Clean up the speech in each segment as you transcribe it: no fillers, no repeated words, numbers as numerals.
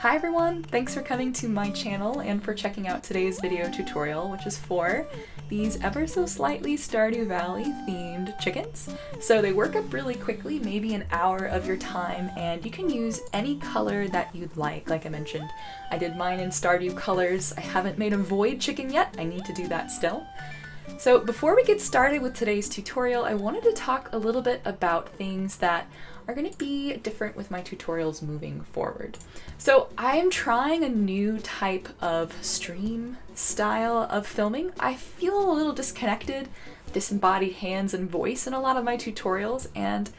Hi everyone! Thanks for coming to my channel and for checking out today's video tutorial, which is for these ever so slightly Stardew Valley themed chickens. So they work up really quickly, maybe an hour of your time, and you can use any color that you'd like I mentioned. I did mine in Stardew colors. I haven't made a void chicken yet. I need to do that still. So before we get started with today's tutorial, I wanted to talk a little bit about things that are going to be different with my tutorials moving forward. So I'm trying a new type of stream style of filming. I feel a little disconnected, disembodied hands and voice in a lot of my tutorials, and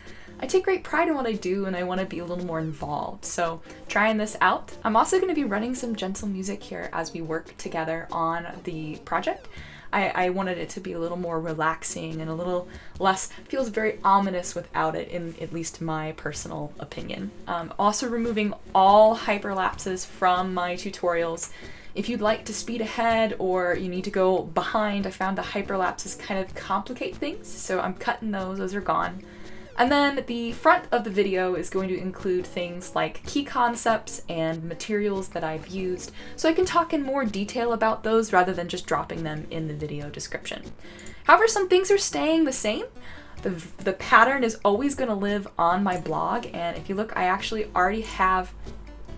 I take great pride in what I do and I want to be a little more involved. So trying this out. I'm also going to be running some gentle music here as we work together on the project. I wanted it to be a little more relaxing and a little less, feels very ominous without it, in at least my personal opinion. Also removing all hyperlapses from my tutorials. If you'd like to speed ahead or you need to go behind, I found the hyperlapses kind of complicate things, so I'm cutting those are gone. And then the front of the video is going to include things like key concepts and materials that I've used, so I can talk in more detail about those rather than just dropping them in the video description. However, some things are staying the same. The pattern is always going to live on my blog, and if you look, I actually already have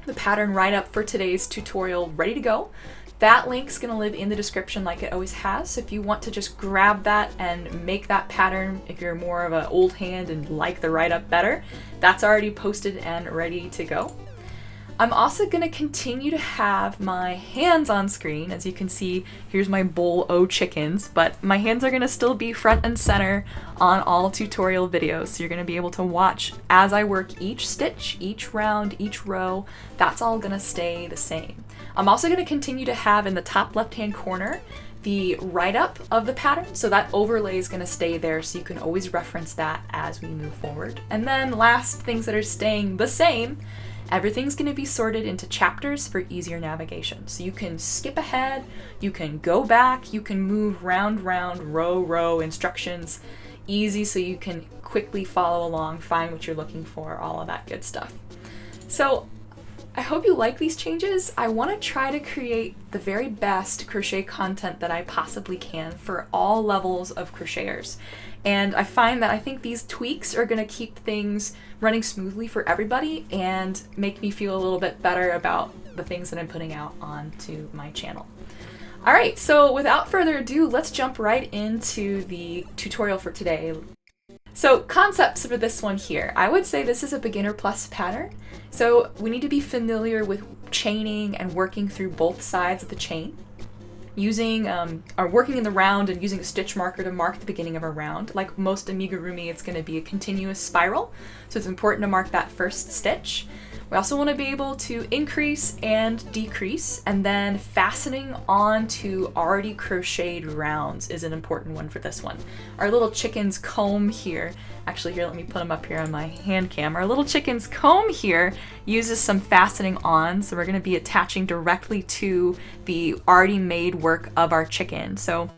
the pattern right up for today's tutorial ready to go. That link's going to live in the description like it always has, so if you want to just grab that and make that pattern, if you're more of an old hand and like the write-up better, that's already posted and ready to go. I'm also going to continue to have my hands on screen. As you can see, here's my bowl o' chickens, but my hands are going to still be front and center on all tutorial videos, so you're going to be able to watch as I work each stitch, each round, each row. That's all going to stay the same. I'm also going to continue to have in the top left-hand corner the write-up of the pattern, so that overlay is going to stay there, so you can always reference that as we move forward. And then last, things that are staying the same, everything's going to be sorted into chapters for easier navigation. So you can skip ahead, you can go back, you can move round, row, instructions, easy so you can quickly follow along, find what you're looking for, all of that good stuff. So I hope you like these changes. I want to try to create the very best crochet content that I possibly can for all levels of crocheters. And I find that I think these tweaks are going to keep things running smoothly for everybody and make me feel a little bit better about the things that I'm putting out onto my channel. All right, so without further ado, let's jump right into the tutorial for today. So concepts for this one here. I would say this is a beginner plus pattern. So we need to be familiar with chaining and working through both sides of the chain. Using or working in the round and using a stitch marker to mark the beginning of a round. Like most amigurumi, it's going to be a continuous spiral, so it's important to mark that first stitch. We also want to be able to increase and decrease, and then fastening onto already crocheted rounds is an important one for this one. Our little chicken's comb here, actually here, let me put them up here on my hand cam. Our little chicken's comb here uses some fastening on, so we're going to be attaching directly to the already made work of our chicken. So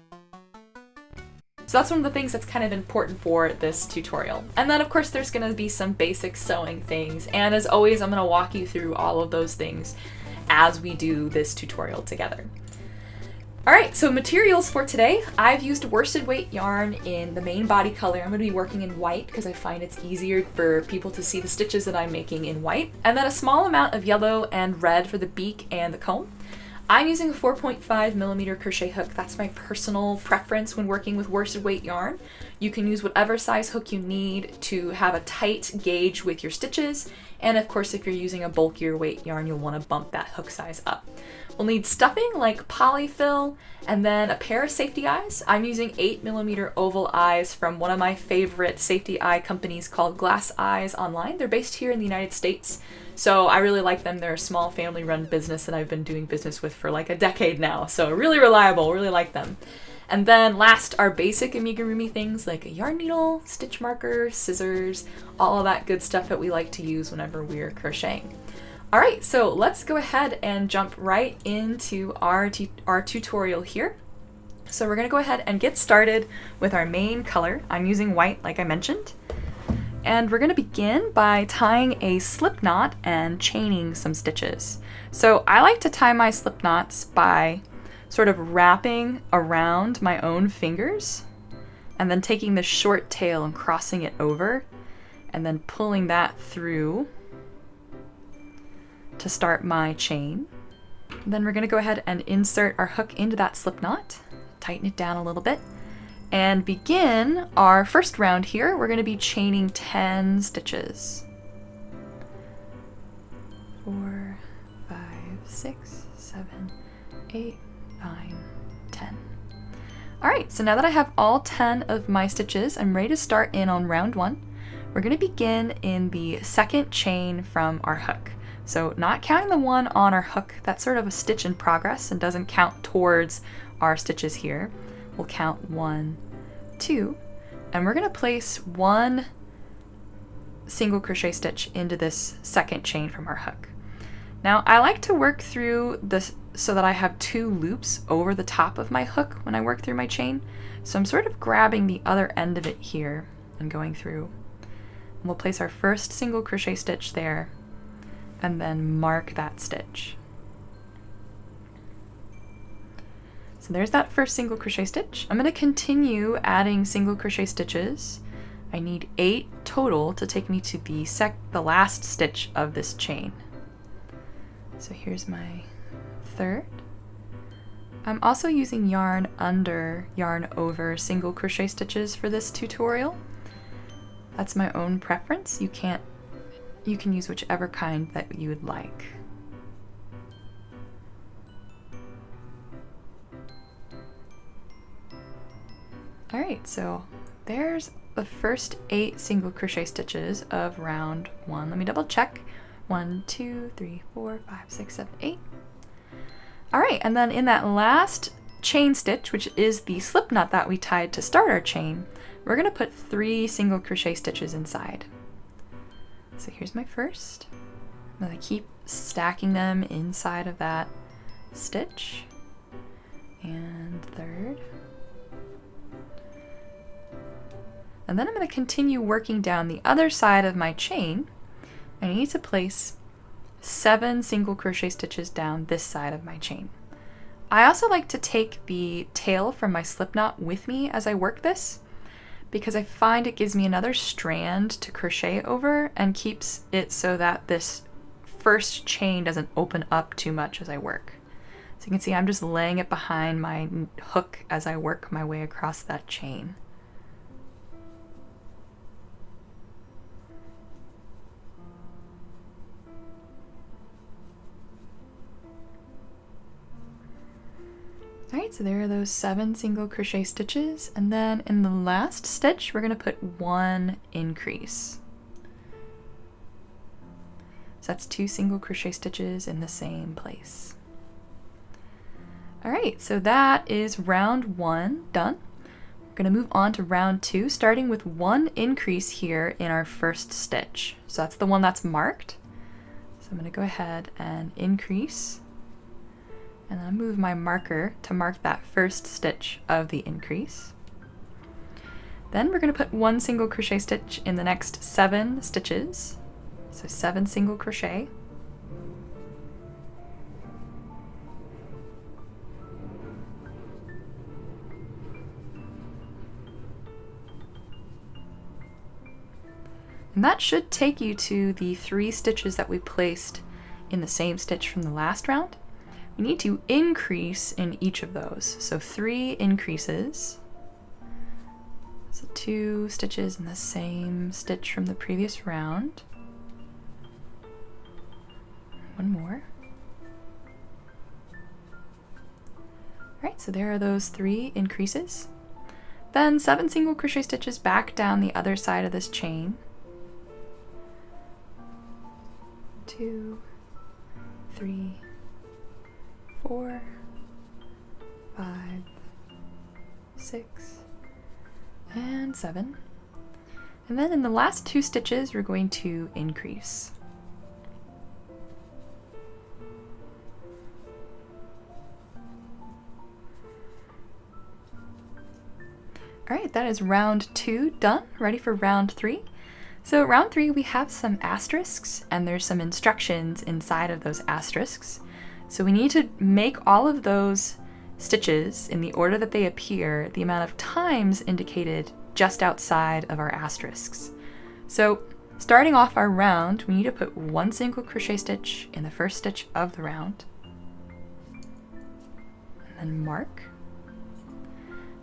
that's one of the things that's kind of important for this tutorial. And then of course there's going to be some basic sewing things, and as always I'm going to walk you through all of those things as we do this tutorial together. Alright, so materials for today. I've used worsted weight yarn in the main body color. I'm going to be working in white because I find it's easier for people to see the stitches that I'm making in white. And then a small amount of yellow and red for the beak and the comb. I'm using a 4.5mm crochet hook. That's my personal preference when working with worsted weight yarn. You can use whatever size hook you need to have a tight gauge with your stitches. And of course, if you're using a bulkier weight yarn, you'll want to bump that hook size up. We'll need stuffing like polyfill and then a pair of safety eyes. I'm using 8mm oval eyes from one of my favorite safety eye companies called Glass Eyes online. They're based here in the United States. So I really like them. They're a small family-run business that I've been doing business with for like a decade now. So really reliable, really like them. And then last, our basic amigurumi things like a yarn needle, stitch marker, scissors, all of that good stuff that we like to use whenever we're crocheting. All right, so let's go ahead and jump right into our tutorial here. So we're gonna go ahead and get started with our main color. I'm using white, like I mentioned. and we're going to begin by tying a slip knot and chaining some stitches. So I like to tie my slip knots by sort of wrapping around my own fingers and then taking the short tail and crossing it over and then pulling that through to start my chain. Then we're going to go ahead and insert our hook into that slip knot, tighten it down a little bit, and begin our first round here. We're going to be chaining 10 stitches. 4, 5, 6, 7, 8, 9, 10. All right, so now that I have all 10 of my stitches, I'm ready to start in on round 1. We're going to begin in the second chain from our hook. So not counting the one on our hook, that's sort of a stitch in progress and doesn't count towards our stitches here. We'll count 1, 2, and we're going to place 1 single crochet stitch into this second chain from our hook. Now I like to work through this so that I have 2 loops over the top of my hook when I work through my chain. So I'm sort of grabbing the other end of it here and going through. And we'll place our first single crochet stitch there and then mark that stitch. So there's that first single crochet stitch. I'm going to continue adding single crochet stitches. I need 8 total to take me to the last stitch of this chain. So here's my third. I'm also using yarn under, yarn over single crochet stitches for this tutorial. That's my own preference. You can use whichever kind that you would like. All right, so there's the first 8 single crochet stitches of round 1. Let me double check. 1, 2, 3, 4, 5, 6, 7, 8. All right, and then in that last chain stitch, which is the slip knot that we tied to start our chain, we're going to put 3 single crochet stitches inside. So here's my first. I'm going to keep stacking them inside of that stitch. And third. And then I'm going to continue working down the other side of my chain. I need to place 7 single crochet stitches down this side of my chain. I also like to take the tail from my slip knot with me as I work this, because I find it gives me another strand to crochet over and keeps it so that this first chain doesn't open up too much as I work. So you can see I'm just laying it behind my hook as I work my way across that chain. Alright, so there are those 7 single crochet stitches, and then in the last stitch we're going to put 1 increase. So that's 2 single crochet stitches in the same place. Alright, so that is round 1 done. We're going to move on to round 2, starting with 1 increase here in our first stitch. So that's the one that's marked. So I'm going to go ahead and increase. And then I move my marker to mark that first stitch of the increase. Then we're going to put 1 single crochet stitch in the next 7 stitches. So 7 single crochet. And that should take you to the 3 stitches that we placed in the same stitch from the last round. We need to increase in each of those. So 3 increases. So 2 stitches in the same stitch from the previous round. 1 more. Alright, so there are those 3 increases. Then 7 single crochet stitches back down the other side of this chain. 2, 3, 4, 5, 6, and 7. And then in the last 2 stitches, we're going to increase. All right, that is round 2 done, ready for round 3. So round 3, we have some asterisks, and there's some instructions inside of those asterisks. So we need to make all of those stitches in the order that they appear, the amount of times indicated just outside of our asterisks. So starting off our round, we need to put 1 single crochet stitch in the first stitch of the round, and then mark.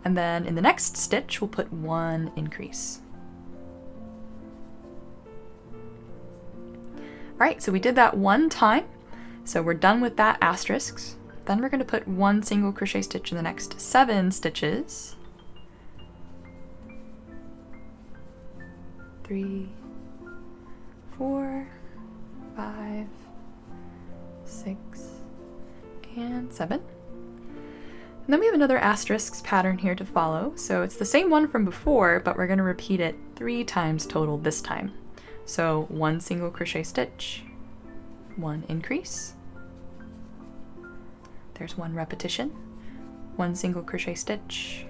And then in the next stitch, we'll put 1 increase. All right, so we did that 1 time. So we're done with that asterisks. Then we're going to put 1 single crochet stitch in the next 7 stitches. 3, 4, 5, 6, and 7. And then we have another asterisks pattern here to follow. So it's the same one from before, but we're going to repeat it 3 times total this time. So 1 single crochet stitch, 1 increase. There's 1 repetition, 1 single crochet stitch,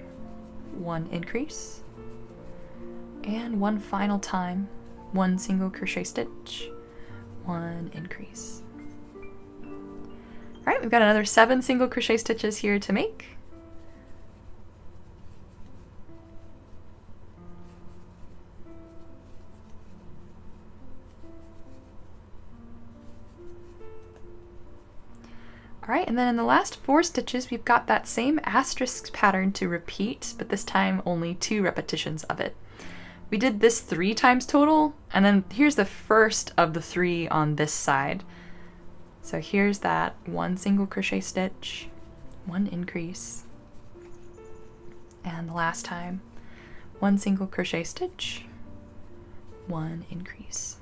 1 increase, and 1 final time, 1 single crochet stitch, 1 increase. All right, we've got another 7 single crochet stitches here to make. All right, and then in the last 4 stitches, we've got that same asterisk pattern to repeat, but this time only 2 repetitions of it. We did this 3 times total, and then here's the first of the 3 on this side. So here's that 1 single crochet stitch, 1 increase, and the last time, 1 single crochet stitch, 1 increase.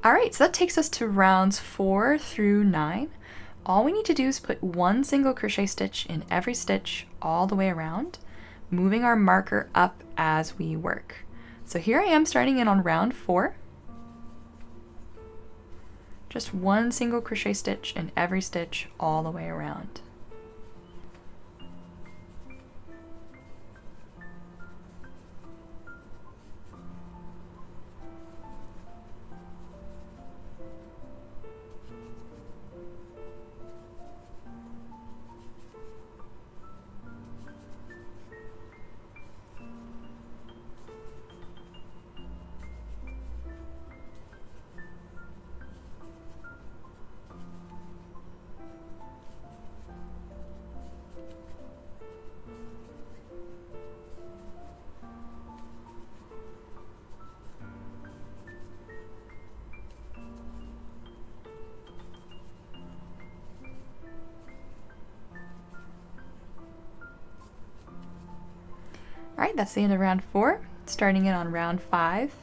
All right, so that takes us to rounds 4 through 9. All we need to do is put 1 single crochet stitch in every stitch all the way around, moving our marker up as we work. So here I am starting in on round 4. Just 1 single crochet stitch in every stitch all the way around. All right, that's the end of round 4. Starting in on round 5.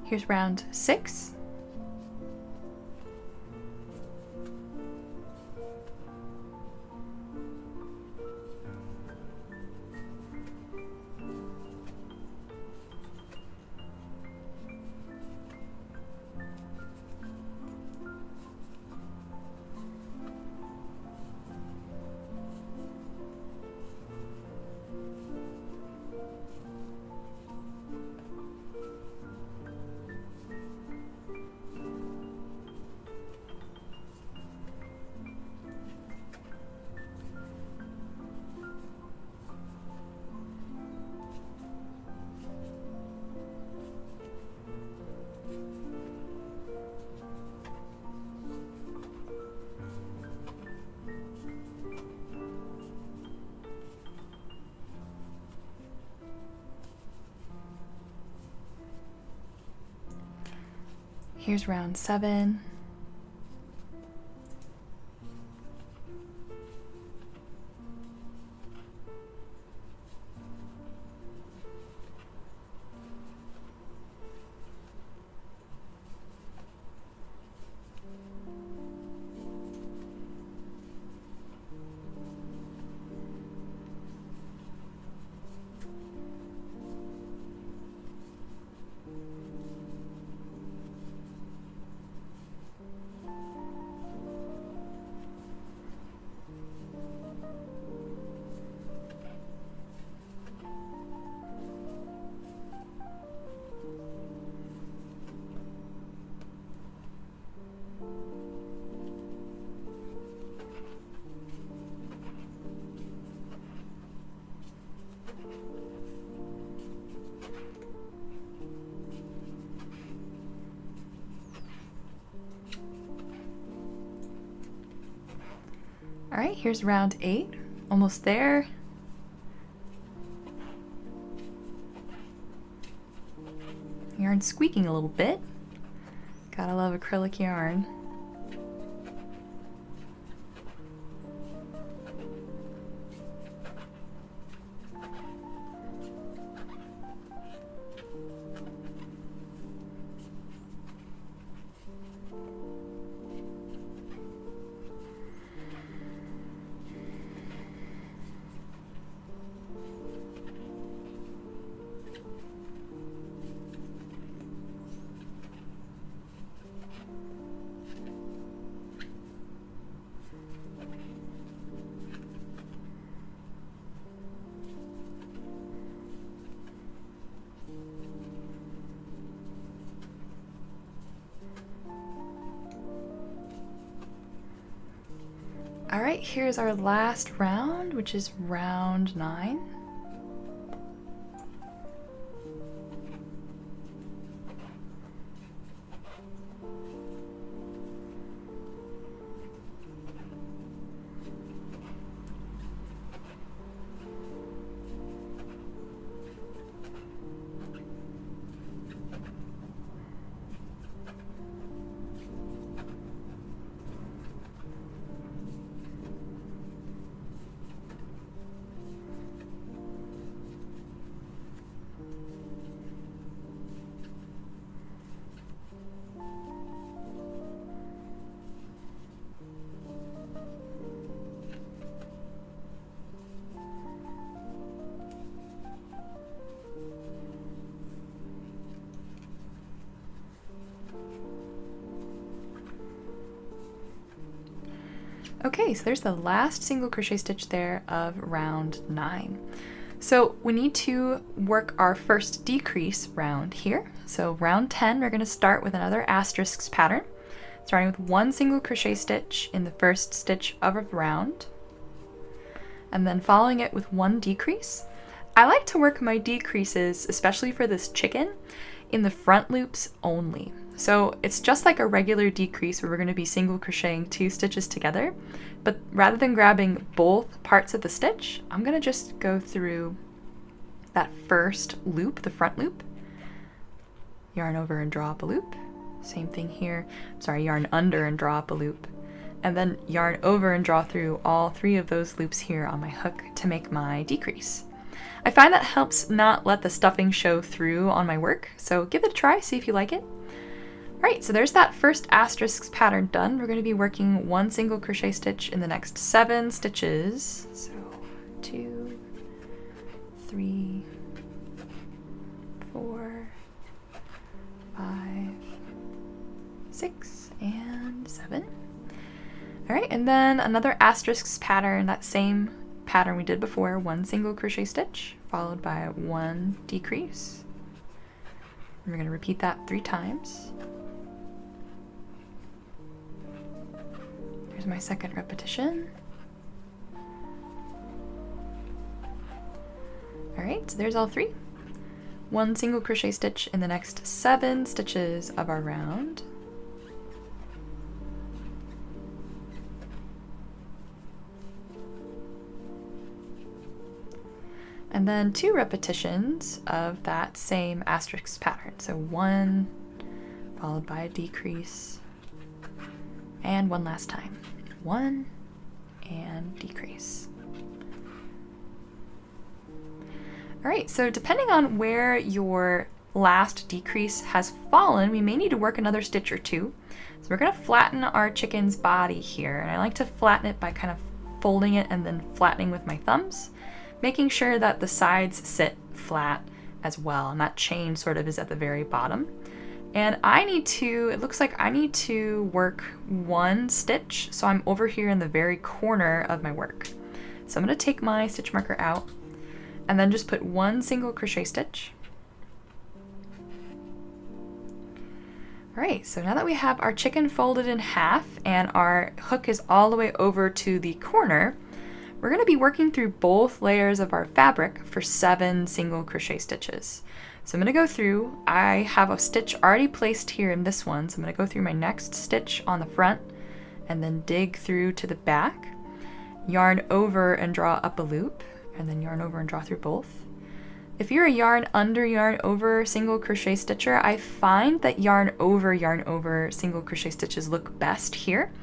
Here's round 6. Here's round 7. All right, here's round 8, almost there. Yarn's squeaking a little bit. Gotta love acrylic yarn. All right, here's our last round, which is round 9. Okay, so there's the last single crochet stitch there of round 9. So we need to work our first decrease round here. So round 10, we're going to start with another asterisks pattern, starting with 1 single crochet stitch in the first stitch of a round, and then following it with 1 decrease. I like to work my decreases, especially for this chicken, in the front loops only. So it's just like a regular decrease where we're going to be single crocheting 2 stitches together, but rather than grabbing both parts of the stitch, I'm going to just go through that first loop, the front loop, yarn over and draw up a loop. Same thing here. Sorry, yarn under and draw up a loop, and then yarn over and draw through all 3 of those loops here on my hook to make my decrease. I find that helps not let the stuffing show through on my work, so give it a try, see if you like it. Alright, so there's that first asterisks pattern done. We're going to be working 1 single crochet stitch in the next 7 stitches. So 2, 3, 4, 5, 6, and 7. Alright, and then another asterisks pattern, that same pattern we did before, 1 single crochet stitch followed by 1 decrease. And we're going to repeat that 3 times. Here's my second repetition. Alright, so there's all 3. 1 single crochet stitch in the next 7 stitches of our round. And then 2 repetitions of that same asterisk pattern. So 1 followed by a decrease, and one last time. 1 and decrease. All right, so depending on where your last decrease has fallen, we may need to work another stitch or two. So we're gonna flatten our chicken's body here, and I like to flatten it by kind of folding it and then flattening with my thumbs, making sure that the sides sit flat as well, and that chain sort of is at the very bottom. And it looks like I need to work 1 stitch, so I'm over here in the very corner of my work. So I'm gonna take my stitch marker out and then just put 1 single crochet stitch. All right, so now that we have our chicken folded in half and our hook is all the way over to the corner, we're gonna be working through both layers of our fabric for 7 single crochet stitches. So I'm gonna go through, I have a stitch already placed here in this one, so I'm gonna go through my next stitch on the front and then dig through to the back, yarn over and draw up a loop, and then yarn over and draw through both. If you're a yarn under, yarn over single crochet stitcher, I find that yarn over single crochet stitches look best here.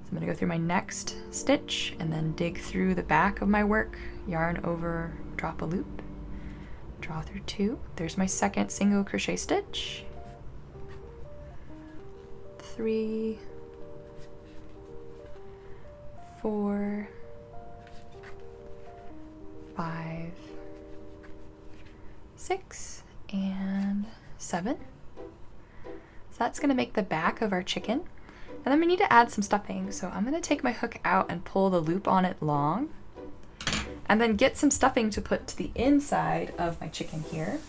So I'm gonna go through my next stitch and then dig through the back of my work, yarn over, drop a loop, draw through 2. There's my second single crochet stitch. 3, 4, 5, 6, and 7. So that's gonna make the back of our chicken. And then we need to add some stuffing. So I'm gonna take my hook out and pull the loop on it long, and then get some stuffing to put to the inside of my chicken here.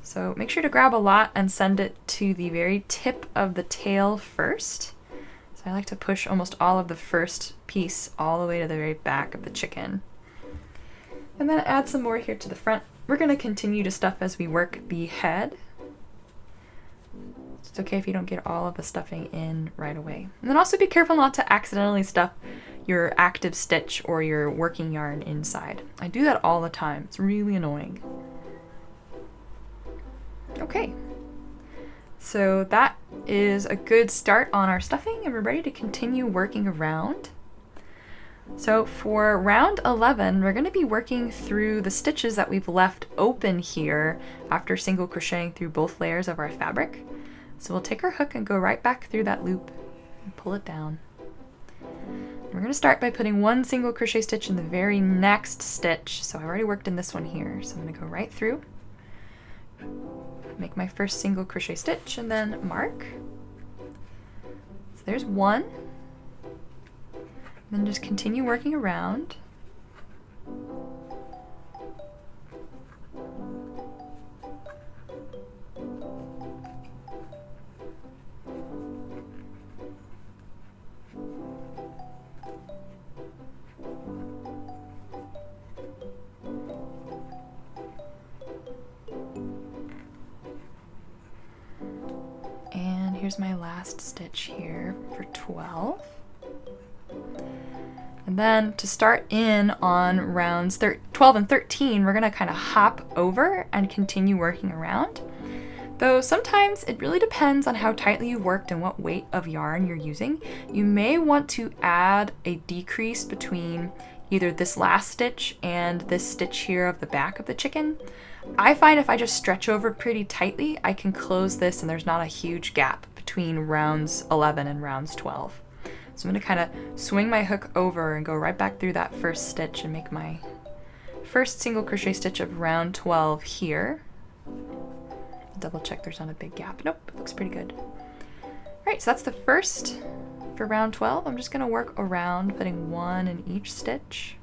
So make sure to grab a lot and send it to the very tip of the tail first. So I like to push almost all of the first piece all the way to the very back of the chicken. And then add some more here to the front. We're gonna continue to stuff as we work the head. It's okay if you don't get all of the stuffing in right away. And then also be careful not to accidentally stuff your active stitch or your working yarn inside. I do that all the time. It's really annoying. Okay, so that is a good start on our stuffing, and we're ready to continue working around. So for round 11, we're going to be working through the stitches that we've left open here after single crocheting through both layers of our fabric. So we'll take our hook and go right back through that loop and pull it down. We're going to start by putting 1 single crochet stitch in the very next stitch. So I already worked in this one here, so I'm going to go right through, make my first single crochet stitch, and then mark. So there's 1. Then just continue working around. And here's my last stitch here for 12. And then to start in on rounds 12 and 13, we're gonna kind of hop over and continue working around. Though sometimes it really depends on how tightly you worked and what weight of yarn you're using. You may want to add a decrease between either this last stitch and this stitch here of the back of the chicken. I find if I just stretch over pretty tightly, I can close this and there's not a huge gap between rounds 11 and rounds 12. So I'm going to kind of swing my hook over and go right back through that first stitch and make my first single crochet stitch of round 12 here. Double check there's not a big gap. Nope, it looks pretty good. All right, so that's the first for round 12. I'm just going to work around, putting 1 in each stitch.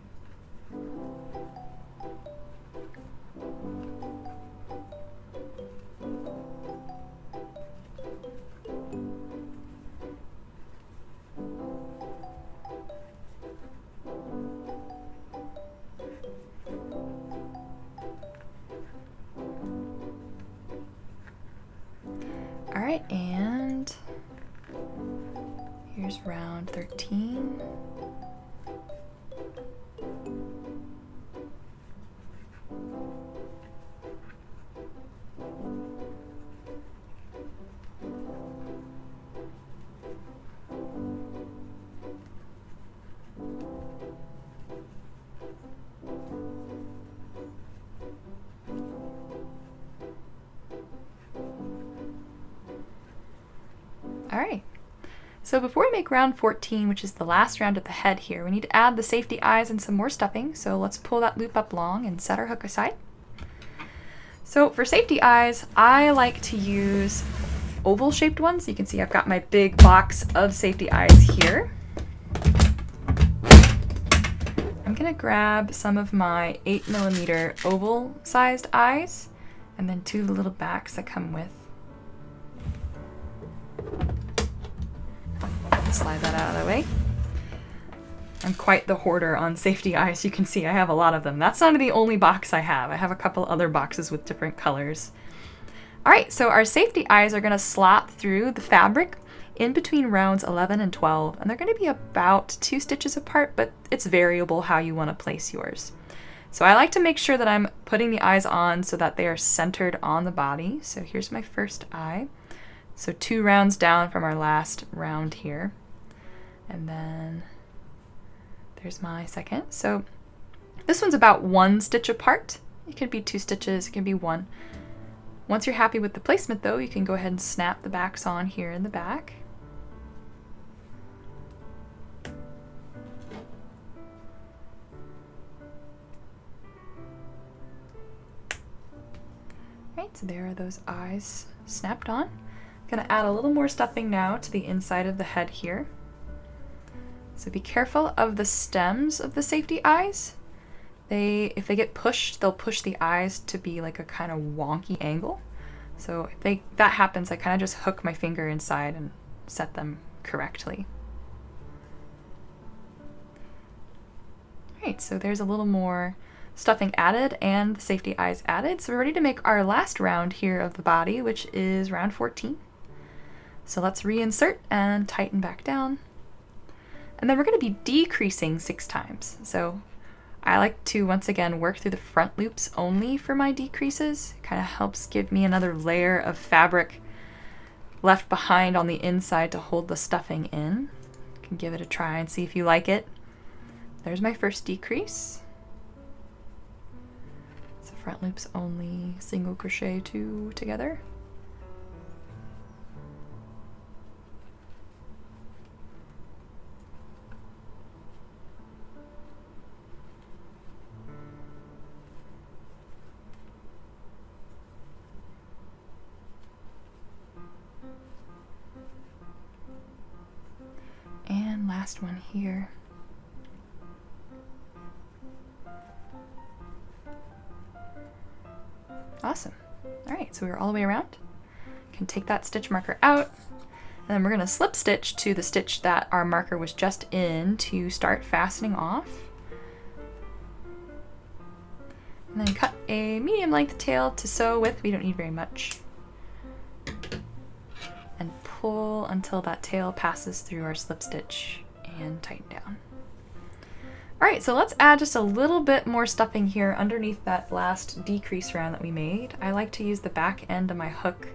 All right, and here's round 13. So before we make round 14, which is the last round at the head here, we need to add the safety eyes and some more stuffing. So let's pull that loop up long and set our hook aside. So for safety eyes, I like to use oval shaped ones. You can see I've got my big box of safety eyes here. I'm gonna grab some of my 8mm oval sized eyes and then 2 little backs that come with. Slide that out of the way. I'm quite the hoarder on safety eyes. You can see I have a lot of them. That's not the only box I have. I have a couple other boxes with different colors. All right, so our safety eyes are gonna slot through the fabric in between rounds 11 and 12, and they're gonna be about 2 stitches apart, but it's variable how you wanna place yours. So I like to make sure that I'm putting the eyes on so that they are centered on the body. So here's my first eye. So 2 rounds down from our last round here. And then there's my second. So this one's about 1 stitch apart. It could be 2 stitches, it can be 1. Once you're happy with the placement though, you can go ahead and snap the backs on here in the back. Right, so there are those eyes snapped on. I'm gonna add a little more stuffing now to the inside of the head here. So be careful of the stems of the safety eyes. If they get pushed, they'll push the eyes to be like a kind of wonky angle. So if that happens, I kind of just hook my finger inside and set them correctly. All right, so there's a little more stuffing added and the safety eyes added. So we're ready to make our last round here of the body, which is round 14. So let's reinsert and tighten back down. And then we're going to be decreasing 6 times. So I like to, once again, work through the front loops only for my decreases. It kind of helps give me another layer of fabric left behind on the inside to hold the stuffing in. You can give it a try and see if you like it. There's my first decrease. So front loops only, single crochet 2 together. And last one here. Awesome. All right, so we're all the way around. Can take that stitch marker out, and then we're gonna slip stitch to the stitch that our marker was just in to start fastening off. And then cut a medium length tail to sew with. We don't need very much. And pull until that tail passes through our slip stitch and tighten down. All right, so let's add just a little bit more stuffing here underneath that last decrease round that we made. I like to use the back end of my hook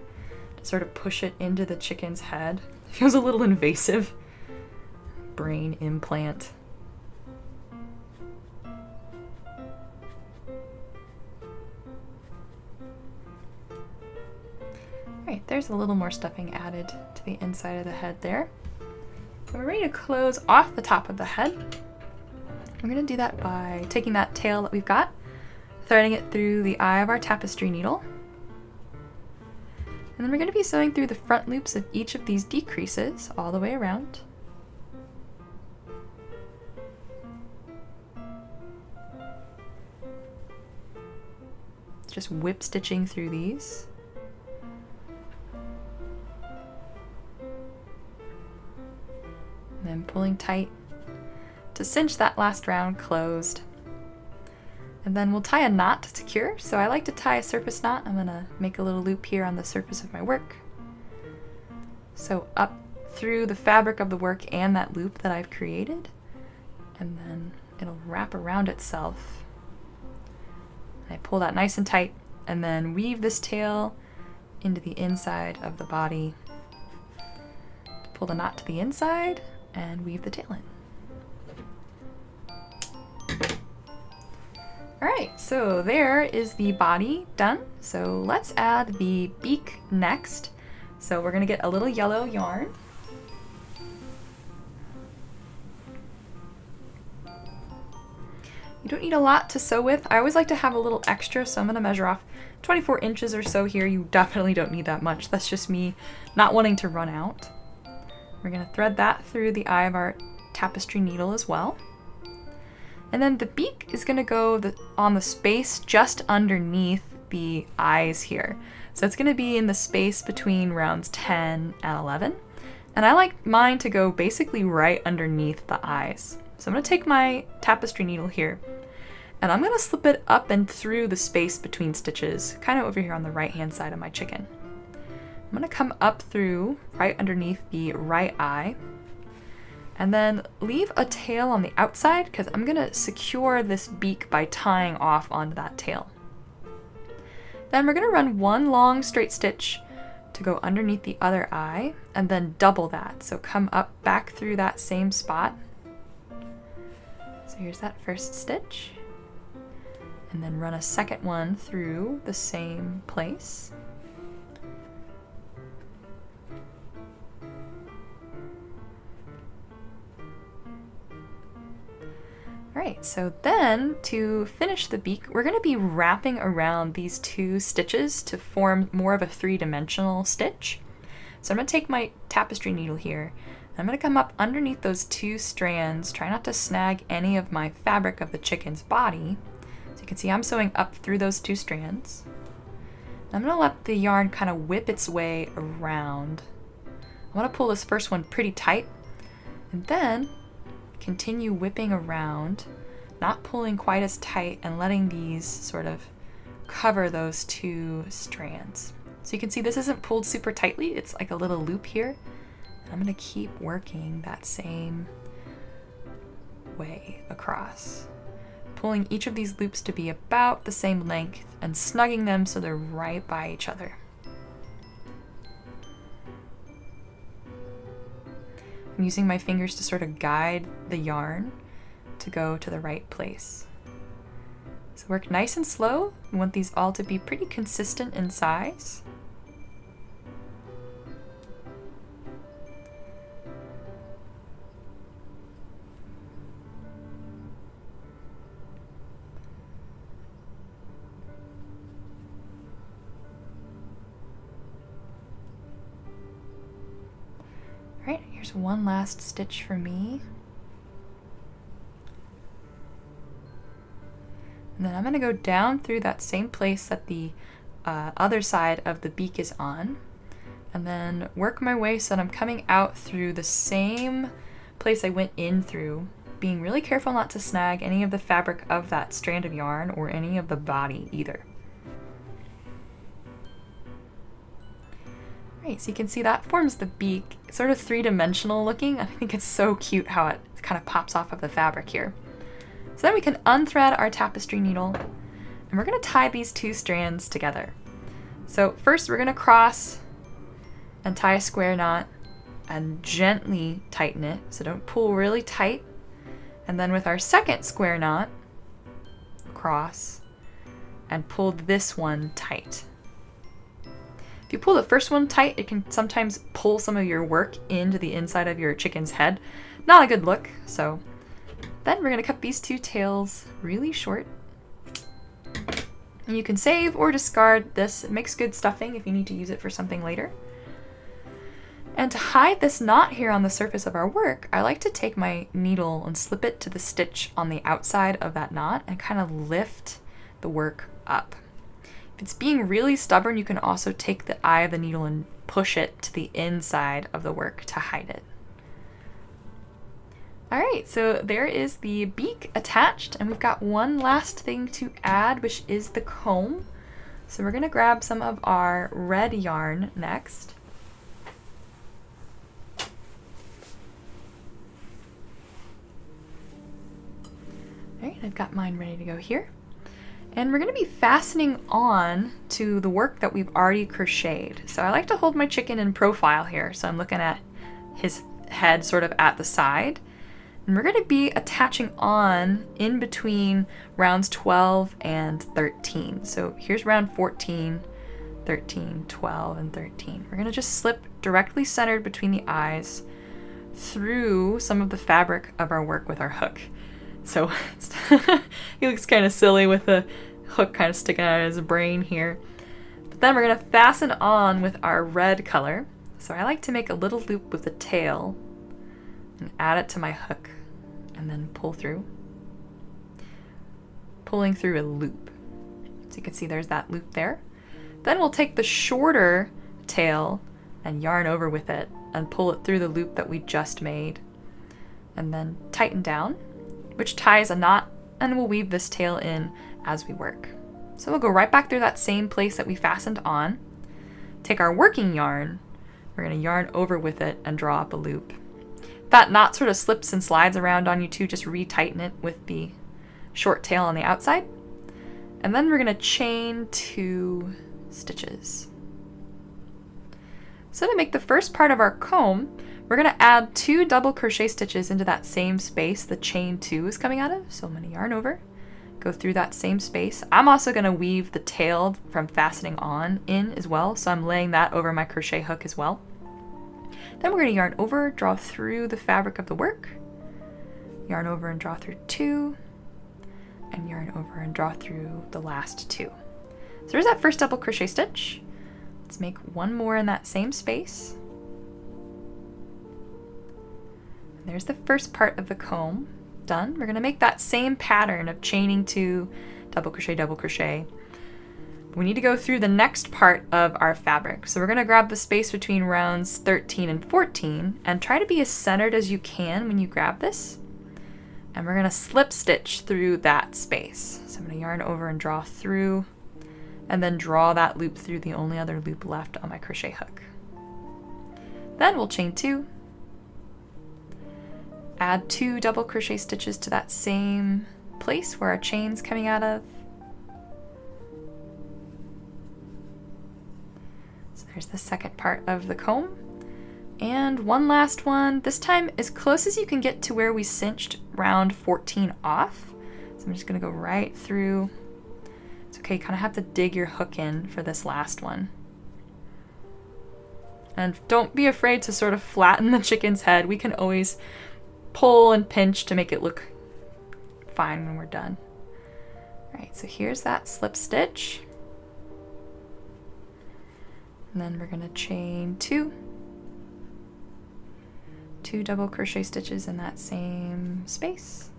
to sort of push it into the chicken's head. It feels a little invasive. Brain implant. Alright, there's a little more stuffing added to the inside of the head there. And we're ready to close off the top of the head. We're going to do that by taking that tail that we've got, threading it through the eye of our tapestry needle. And then we're going to be sewing through the front loops of each of these decreases all the way around. Just whip stitching through these. And then pulling tight to cinch that last round closed. And then we'll tie a knot to secure. So I like to tie a surface knot. I'm gonna make a little loop here on the surface of my work. So up through the fabric of the work and that loop that I've created. And then it'll wrap around itself. I pull that nice and tight and then weave this tail into the inside of the body. Pull the knot to the inside and weave the tail in. Alright, so there is the body done. So let's add the beak next. So we're going to get a little yellow yarn. You don't need a lot to sew with. I always like to have a little extra, so I'm going to measure off 24 inches or so here. You definitely don't need that much. That's just me not wanting to run out. We're going to thread that through the eye of our tapestry needle as well. And then the beak is going to go on the space just underneath the eyes here. So it's going to be in the space between rounds 10 and 11. And I like mine to go basically right underneath the eyes. So I'm going to take my tapestry needle here, and I'm going to slip it up and through the space between stitches, kind of over here on the right hand side of my chicken. I'm going to come up through right underneath the right eye, and then leave a tail on the outside because I'm going to secure this beak by tying off onto that tail. Then we're going to run one long straight stitch to go underneath the other eye, and then double that. So come up back through that same spot. So here's that first stitch, and then run a second one through the same place. Alright, so then to finish the beak, we're going to be wrapping around these two stitches to form more of a three-dimensional stitch. So I'm going to take my tapestry needle here, and I'm going to come up underneath those two strands, try not to snag any of my fabric of the chicken's body. So you can see I'm sewing up through those two strands. I'm going to let the yarn kind of whip its way around. I want to pull this first one pretty tight, and then continue whipping around, not pulling quite as tight, and letting these sort of cover those two strands. So you can see this isn't pulled super tightly, it's like a little loop here. I'm going to keep working that same way across, pulling each of these loops to be about the same length and snugging them so they're right by each other. I'm using my fingers to sort of guide the yarn to go to the right place. So work nice and slow. We want these all to be pretty consistent in size. Alright, here's one last stitch for me. And then I'm going to go down through that same place that the other side of the beak is on, and then work my way so that I'm coming out through the same place I went in through, being really careful not to snag any of the fabric of that strand of yarn or any of the body either. Right, so you can see that forms the beak. It's sort of three-dimensional looking. I think it's so cute how it kind of pops off of the fabric here. So then we can unthread our tapestry needle, and we're going to tie these two strands together. So first we're going to cross and tie a square knot and gently tighten it, so don't pull really tight. And then with our second square knot, cross and pull this one tight. If you pull the first one tight, it can sometimes pull some of your work into the inside of your chicken's head. Not a good look, so then we're going to cut these two tails really short. And you can save or discard this. It makes good stuffing if you need to use it for something later. And to hide this knot here on the surface of our work, I like to take my needle and slip it to the stitch on the outside of that knot and kind of lift the work up. If it's being really stubborn, you can also take the eye of the needle and push it to the inside of the work to hide it. Alright, so there is the beak attached, and we've got one last thing to add, which is the comb. So we're going to grab some of our red yarn next. Alright, I've got mine ready to go here. And we're going to be fastening on to the work that we've already crocheted. So I like to hold my chicken in profile here, so I'm looking at his head sort of at the side. And we're going to be attaching on in between rounds 12 and 13. So here's round 14, 13, 12, and 13. We're going to just slip directly centered between the eyes through some of the fabric of our work with our hook. So he looks kind of silly with the hook kind of sticking out of his brain here. But then we're going to fasten on with our red color. So I like to make a little loop with the tail and add it to my hook and then pull through. Pulling through a loop. So you can see there's that loop there. Then we'll take the shorter tail and yarn over with it and pull it through the loop that we just made. And then tighten down, which ties a knot, and we'll weave this tail in as we work. So we'll go right back through that same place that we fastened on. Take our working yarn, we're going to yarn over with it and draw up a loop. If that knot sort of slips and slides around on you too, just retighten it with the short tail on the outside. And then we're going to chain 2 stitches. So to make the first part of our comb, we're going to add 2 double crochet stitches into that same space the chain 2 is coming out of. So I'm going to yarn over, go through that same space. I'm also going to weave the tail from fastening on in as well, so I'm laying that over my crochet hook as well. Then we're going to yarn over, draw through the fabric of the work, yarn over and draw through 2, and yarn over and draw through the last 2. So there's that first double crochet stitch. Let's make 1 more in that same space. And there's the first part of the comb done. We're going to make that same pattern of chaining 2, double crochet. We need to go through the next part of our fabric. So we're going to grab the space between rounds 13 and 14 and try to be as centered as you can when you grab this. And we're going to slip stitch through that space. So I'm going to yarn over and draw through, and then draw that loop through the only other loop left on my crochet hook. Then we'll chain 2, add 2 double crochet stitches to that same place where our chain's coming out of. So there's the second part of the comb. And one last one, this time as close as you can get to where we cinched round 14 off. So I'm just going to go right through. It's okay, you kind of have to dig your hook in for this last one. And don't be afraid to sort of flatten the chicken's head. We can always pull and pinch to make it look fine when we're done. All right, so here's that slip stitch. And then we're going to chain 2 double crochet stitches in that same space.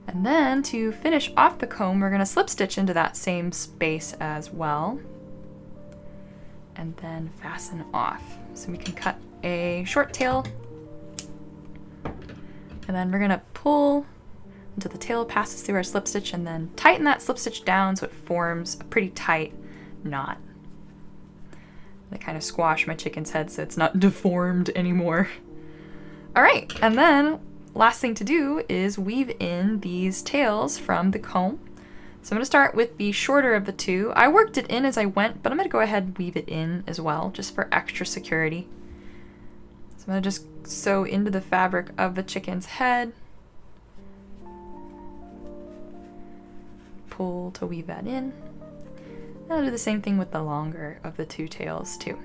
And then to finish off the comb, we're going to slip stitch into that same space as well. And then fasten off. So we can cut a short tail. And then we're going to pull until the tail passes through our slip stitch, and then tighten that slip stitch down so it forms a pretty tight knot. I kind of squash my chicken's head so it's not deformed anymore. All right, and then last thing to do is weave in these tails from the comb. So I'm going to start with the shorter of the 2. I worked it in as I went, but I'm going to go ahead and weave it in as well, just for extra security. So I'm going to just sew into the fabric of the chicken's head. Pull to weave that in. And I'll do the same thing with the longer of the 2 tails too.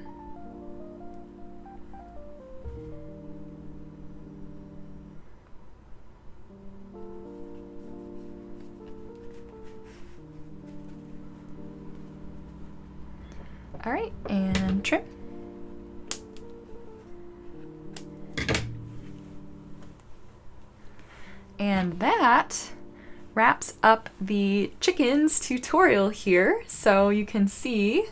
All right, and trim. And that wraps up the chickens tutorial here. So you can see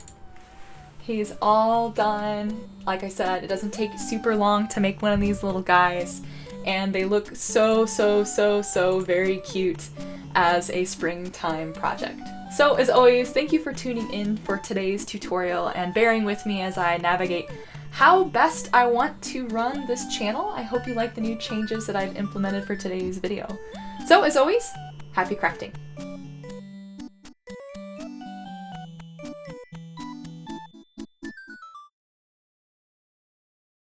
he's all done. Like I said, it doesn't take super long to make one of these little guys, and they look so very cute as a springtime project. So as always, thank you for tuning in for today's tutorial and bearing with me as I navigate how best I want to run this channel. I hope you like the new changes that I've implemented for today's video. So as always, happy crafting!